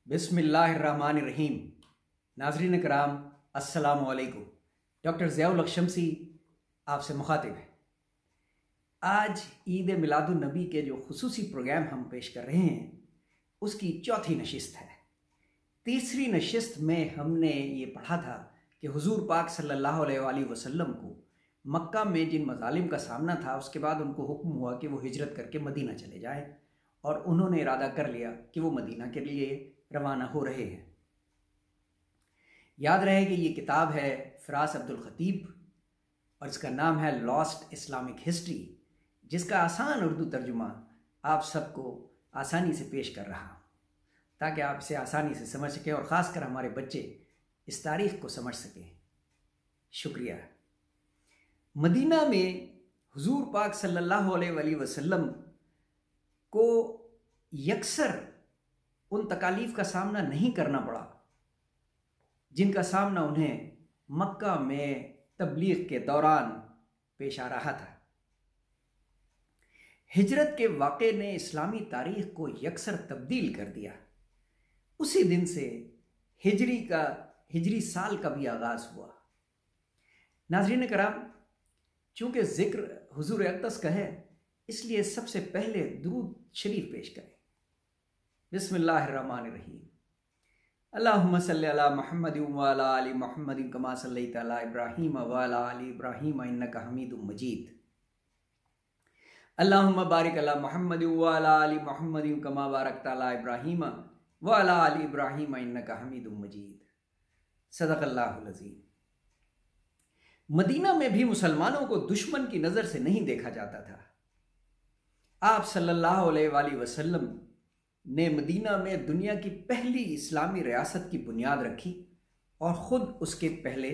बिस्मिल्लाहिर्रहमानिर्रहीम। नाज़रीन कराम, अस्सलामु अलैकुम। डॉक्टर ज़ियाउल हक़ शम्सी आपसे मुखातिब है। आज ईद मिलादुन्नबी के जो खुसूसी प्रोग्राम हम पेश कर रहे हैं उसकी चौथी नशिस्त है। तीसरी नशिस्त में हमने ये पढ़ा था कि हुजूर पाक सल्लल्लाहु अलैहि वसल्लम को मक्का में जिन मज़ालिम का सामना था उसके बाद उनको हुक्म हुआ कि वो हिजरत करके मदीना चले जाएं, और उन्होंने इरादा कर लिया कि वो मदीना के लिए रवाना हो रहे हैं। याद रहे कि ये किताब है फ़रास अब्दुल ख़तीब और इसका नाम है लॉस्ट इस्लामिक हिस्ट्री, जिसका आसान उर्दू तर्जुमा आप सबको आसानी से पेश कर रहा हूँ ताकि आप इसे आसानी से समझ सकें और ख़ासकर हमारे बच्चे इस तारीख़ को समझ सकें। शुक्रिया। मदीना में हुजूर पाक सल्लल्लाहु अलैहि वसल्लम को यकसर उन तकालीफ का सामना नहीं करना पड़ा जिनका सामना उन्हें मक्का में तबलीग के दौरान पेश आ रहा था। हिजरत के वाक़े ने इस्लामी तारीख़ को यकसर तब्दील कर दिया। उसी दिन से हिजरी साल का भी आगाज़ हुआ। नाज़रीन कराम, चूँकि ज़िक्र हुजूर अक़दस का है इसलिए सबसे पहले दुरूद शरीफ पेश करें। बिस्मिल्लाहिर्रहमानिर्रहीम। अल्लाहुम्मा सल्लि अला मुहम्मद व अला आलि मुहम्मद कमा सल्लैता अला इब्राहीम व अला आलि इब्राहीम इन्नका हमीदुम मजीद। अल्लाहुम्मा बारिक अला मुहम्मद व अला आलि मुहम्मद कमा बारकता अला इब्राहीम व अला आलि इब्राहीम इन्नका हमीदुम मजीद। सदक़ल्लाहुल अज़ीम। मदीना में भी मुसलमानों को दुश्मन की नज़र से नहीं देखा जाता था। आप सल्लल्लाहु अलैहि वसल्लम ने मदीना में दुनिया की पहली इस्लामी रियासत की बुनियाद रखी और ख़ुद उसके पहले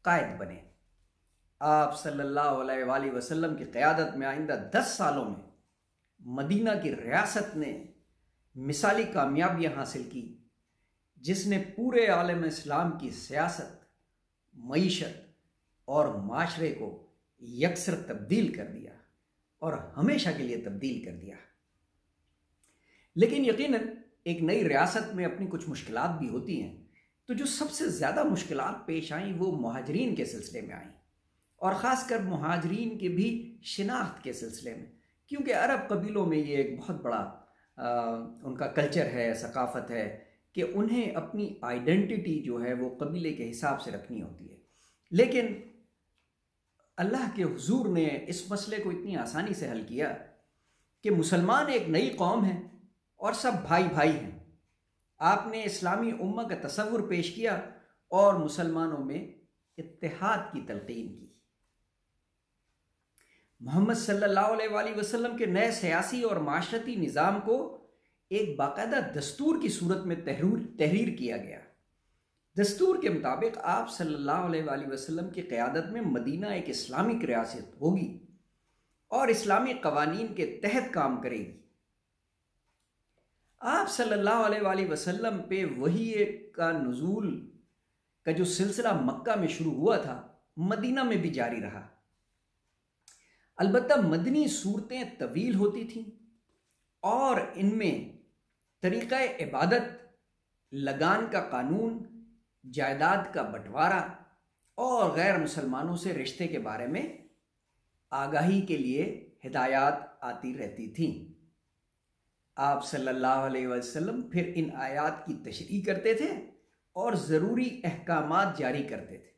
कायद बने। आप सल्लल्लाहु अलैहि वसल्लम की क़यादत में आइंदा 10 सालों में मदीना की रियासत ने मिसाली कामयाबियाँ हासिल की, जिसने पूरे आलम इस्लाम की सियासत, मईशत और माशरे को यकसर तब्दील कर दिया और हमेशा के लिए तब्दील कर दिया। लेकिन यकीनन एक नई रियासत में अपनी कुछ मुश्किलात भी होती हैं, तो जो सबसे ज़्यादा मुश्किलात पेश आईं वो मुहाजिरीन के सिलसिले में आईं, और ख़ासकर मुहाजिरीन के भी शिनाख्त के सिलसिले में, क्योंकि अरब कबीलों में ये एक बहुत बड़ा उनका कल्चर है, सकाफ़त है कि उन्हें अपनी आइडेंटिटी जो है वो कबीले के हिसाब से रखनी होती है। लेकिन अल्लाह के हुजूर ने इस मसले को इतनी आसानी से हल किया कि मुसलमान एक नई कौम है और सब भाई भाई हैं। आपने इस्लामी उम्मा का तसव्वुर पेश किया और मुसलमानों में इत्तेहाद की तलकीन की। मोहम्मद सल्लल्लाहु अलैहि वसल्लम के नए सियासी और माशरती निज़ाम को एक बाकायदा दस्तूर की सूरत में तहरीर किया गया। दस्तूर के मुताबिक आप सल्लल्लाहु अलैहि वसल्लम की क़यादत में मदीना एक इस्लामिक रियासत होगी और इस्लामी क़वानीन के तहत काम करेगी। आप सल्लल्लाहु अलैहि वसल्लम पे वही का नुज़ूल का जो सिलसिला मक्का में शुरू हुआ था, मदीना में भी जारी रहा। अलबत्ता मदनी सूरतें तवील होती थीं और इनमें तरीक़ा इबादत, लगान का कानून, जायदाद का बंटवारा और गैर मुसलमानों से रिश्ते के बारे में आगाही के लिए हिदायत आती रहती थीं। आप सल्लल्लाहु अलैहि वसल्लम फिर इन आयात की तशरीह करते थे और ज़रूरी अहकामात जारी करते थे।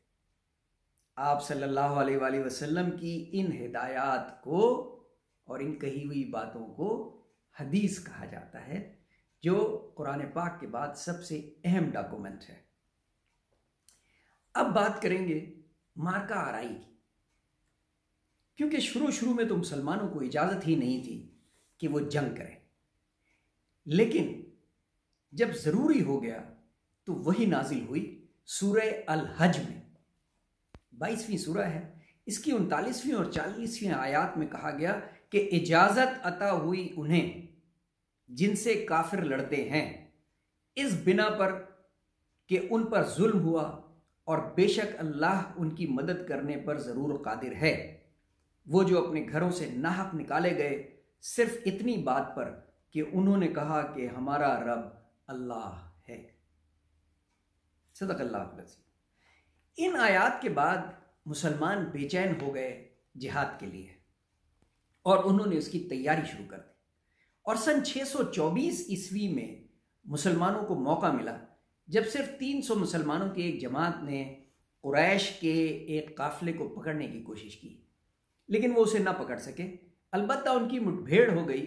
आप सल्लल्लाहु अलैहि वसल्लम की इन हिदायत को और इन कही हुई बातों को हदीस कहा जाता है, जो कुरान पाक के बाद सबसे अहम डॉक्यूमेंट है। अब बात करेंगे मार्का आराई की, क्योंकि शुरू में तो मुसलमानों को इजाज़त ही नहीं थी कि वो जंग करें, लेकिन जब ज़रूरी हो गया तो वही नाजिल हुई सूरह अल हज में। 22वीं सूरह है। इसकी 39वीं और 40वीं आयात में कहा गया कि इजाज़त अता हुई उन्हें जिनसे काफिर लड़ते हैं, इस बिना पर कि उन पर जुल्म हुआ, और बेशक अल्लाह उनकी मदद करने पर ज़रूर कादिर है। वो जो अपने घरों से नाहक निकाले गए सिर्फ इतनी बात पर कि उन्होंने कहा कि हमारा रब अल्लाह है। सदक़ल्लाहुल अज़ीम। इन आयात के बाद मुसलमान बेचैन हो गए जिहाद के लिए और उन्होंने उसकी तैयारी शुरू कर दी। और सन 624 ईस्वी में मुसलमानों को मौका मिला जब सिर्फ 300 मुसलमानों की एक जमात ने कुरैश के एक काफिले को पकड़ने की कोशिश की, लेकिन वो उसे ना पकड़ सके। अलबत्ता उनकी मुठभेड़ हो गई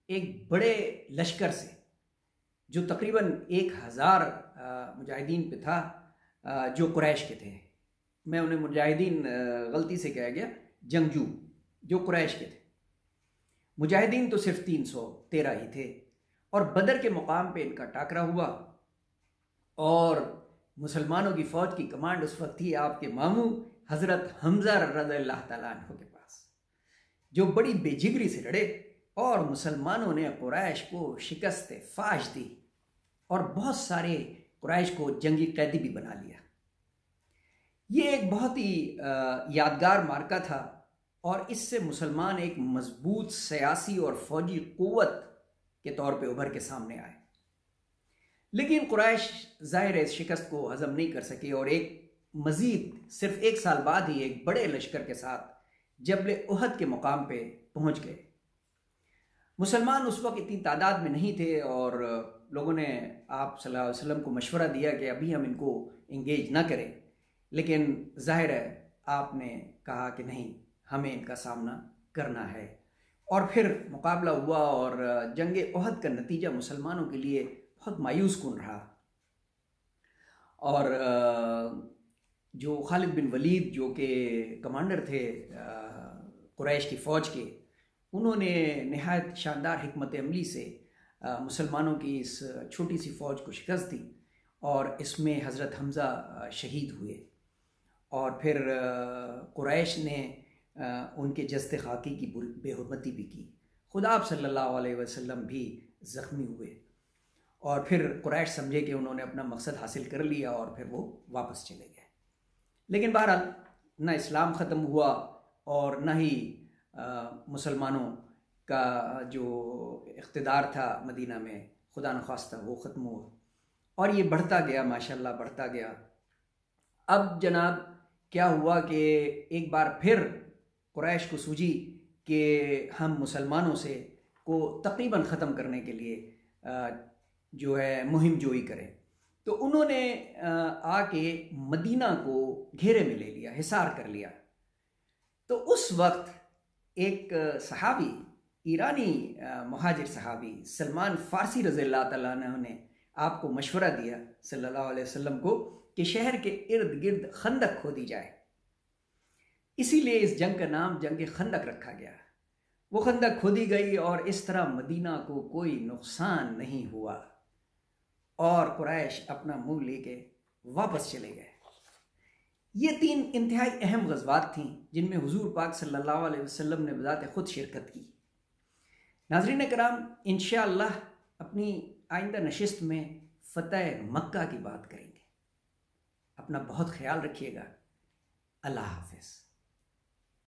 एक बड़े लश्कर से जो तकरीबन 1000 मुजाहिदीन पे था, जो कुरैश के थे। मैं उन्हें मुजाहिदीन गलती से कह गया, जंगजू जो कुरैश के थे। मुजाहिदीन तो सिर्फ 313 ही थे। और बदर के मुकाम पे इनका टाकरा हुआ और मुसलमानों की फ़ौज की कमांड उस वक्त थी आपके मामू हज़रत हमज़ा रज़ियल्लाहु तआला अन्हु के पास, जो बड़ी बेजिगरी से लड़े और मुसलमानों ने कुरैश को शिकस्त फाश दी और बहुत सारे कुरैश को जंगी कैदी भी बना लिया। ये एक बहुत ही यादगार मार्का था और इससे मुसलमान एक मजबूत सियासी और फौजी क़ुव्वत के तौर पे उभर के सामने आए। लेकिन कुरैश ज़ाहिर इस शिकस्त को हज़म नहीं कर सके और एक मज़ीद सिर्फ 1 साल बाद ही एक बड़े लश्कर के साथ जबल उहद के मुकाम पे पहुंच गए। मुसलमान उस वक्त इतनी तादाद में नहीं थे और लोगों ने आप सल्लल्लाहु अलैहि वसल्लम को मशवरा दिया कि अभी हम इनको इंगेज ना करें, लेकिन ज़ाहिर है आपने कहा कि नहीं, हमें इनका सामना करना है। और फिर मुकाबला हुआ और जंग उहद का नतीजा मुसलमानों के लिए बहुत मायूस कुन रहा। और जो खालिद बिन वलीद जो कि कमांडर थे कुरैश की फ़ौज के, उन्होंने नहायत शानदार हिकमत अमली से मुसलमानों की इस छोटी सी फ़ौज को शिकस्त दी और इसमें हज़रत हमज़ा शहीद हुए। और फिर कुरैश ने उनके जस्ते खाकी की बेहुरमती भी की। खुद आप सल्लल्लाहु अलैहि वसल्लम भी ज़ख्मी हुए और फिर कुरैश समझे कि उन्होंने अपना मकसद हासिल कर लिया और फिर वो वापस चले गए। लेकिन बहरहाल ना इस्लाम ख़त्म हुआ और ना ही मुसलमानों का जो इक़्तिदार था मदीना में, खुदा न ख़ास्ता वो ख़त्म हुआ और ये बढ़ता गया, माशाल्लाह बढ़ता गया। अब जनाब क्या हुआ कि एक बार फिर कुरैश को सूझी कि हम मुसलमानों से को तकरीबन ख़त्म करने के लिए जो है मुहिम जोई करें। तो उन्होंने आके मदीना को घेरे में ले लिया, हिसार कर लिया। तो उस वक्त एक सहाबी, ईरानी मुहाजिर सहाबी सलमान फ़ारसी रज़ियल्लाहु तआला अन्हु ने आपको मशवरा दिया सल्लल्लाहु अलैहि वसल्लम को कि शहर के इर्द गिर्द खंदक खोदी जाए। इसीलिए इस जंग का नाम जंग खंदक रखा गया। वो खंदक खोदी गई और इस तरह मदीना को कोई नुकसान नहीं हुआ और कुरैश अपना मुंह लेके वापस चले गए। ये 3 इंतहाई अहम ग़ज़वात थीं जिनमें हुज़ूर पाक सल्लल्लाहु अलैहि वसल्लम ने बज़ात ख़ुद शिरकत की। नाज़रीन कराम, इंशाअल्लाह अपनी आइंदा नशिस्त में फ़तह मक्का की बात करेंगे। अपना बहुत ख्याल रखिएगा। अल्लाह हाफ़िज़।